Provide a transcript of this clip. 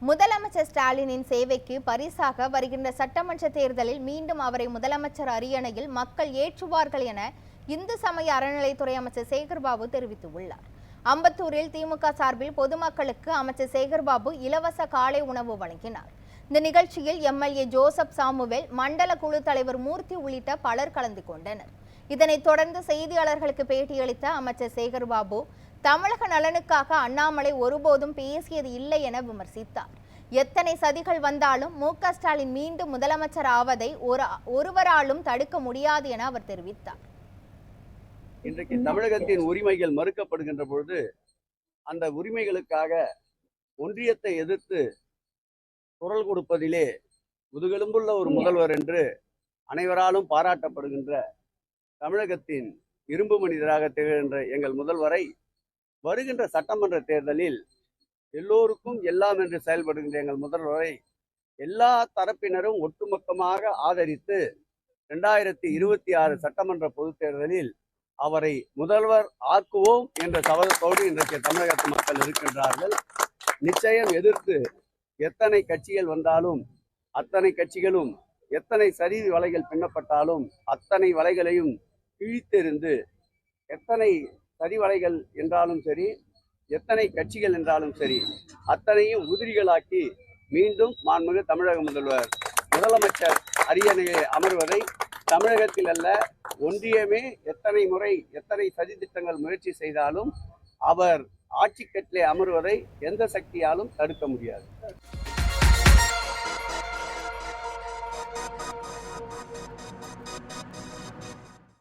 முதலமைச்சர் ஸ்டாலினின் சேவைக்கு பரிசாக வருகின்ற சட்டமன்ற தேர்தலில் மீண்டும் அவரை முதலமைச்சர் அரியணையில் மக்கள் ஏற்றுவார்கள் என இந்து சமய அறநிலைத்துறை அமைச்சர் சேகர்பாபு தெரிவித்துள்ளார். அம்பத்தூரில் திமுக சார்பில் பொதுமக்களுக்கு அமைச்சர் சேகர்பாபு இலவச காலை உணவு வழங்கினார். இந்த நிகழ்ச்சியில் எம்எல்ஏ ஜோசப் சாமுவேல், மண்டல குழு தலைவர் மூர்த்தி உள்ளிட்ட பலர் கலந்து கொண்டனர். இதனைத் தொடர்ந்து செய்தியாளர்களுக்கு பேட்டியளித்த அமைச்சர் சேகர்பாபு, தமிழக நலனுக்காக அண்ணாமலை ஒருபோதும் பேசியது இல்லை என விமர்சித்தார். எத்தனை சதிகள் வந்தாலும் மு.க. ஸ்டாலின் மீண்டும் முதலமைச்சர் ஆவதை ஒருவராலும் தடுக்க முடியாது என அவர் தெரிவித்தார். இன்றைக்கு தமிழகத்தின் உரிமைகள் மறுக்கப்படுகின்ற பொழுது அந்த உரிமைகளுக்காக ஒன்றியத்தை எதிர்த்து குரல் கொடுப்பதிலே முதுகெலும்புள்ள ஒரு முதல்வர் என்று அனைவராலும் பாராட்டப்படுகின்ற தமிழகத்தின் இரும்பு மனிதராக திகழ்கின்ற எங்கள் முதல்வரை வருகின்ற சட்டமன்ற தேர்தலில் எல்லோருக்கும் எல்லாம் என்று செயல்படுகின்ற எங்கள் முதல்வரை எல்லா தரப்பினரும் ஒட்டுமொத்தமாக ஆதரித்து 2026 சட்டமன்ற பொதுத் தேர்தலில் அவரை முதல்வர் ஆக்குவோம் என்ற சபதத்தோடு இன்றைக்கு தமிழகத்து மக்கள் இருக்கின்றார்கள். நிச்சயம் எதிர்த்து எத்தனை கட்சிகள் வந்தாலும் அத்தனை கட்சிகளும், எத்தனை சரி வலைகள் பின்னப்பட்டாலும் அத்தனை வலைகளையும் கிழித்தெறிந்து, எத்தனை சரிவலைகள் என்றாலும் சரி, எத்தனை கட்சிகள் என்றாலும் சரி, அத்தனையும் உதிரிகளாக்கி மீண்டும் மாண்புமிகு தமிழக முதலமைச்சர் அரியணையை அமர்வதை தமிழகத்தில் அல்ல, ஒன்றியமே எத்தனை முறை எத்தனை சதி திட்டங்கள் முயற்சி செய்தாலும் அவர் ஆட்சி கட்டிலே அமர்வதை எந்த சக்தியாலும் தடுக்க முடியாது.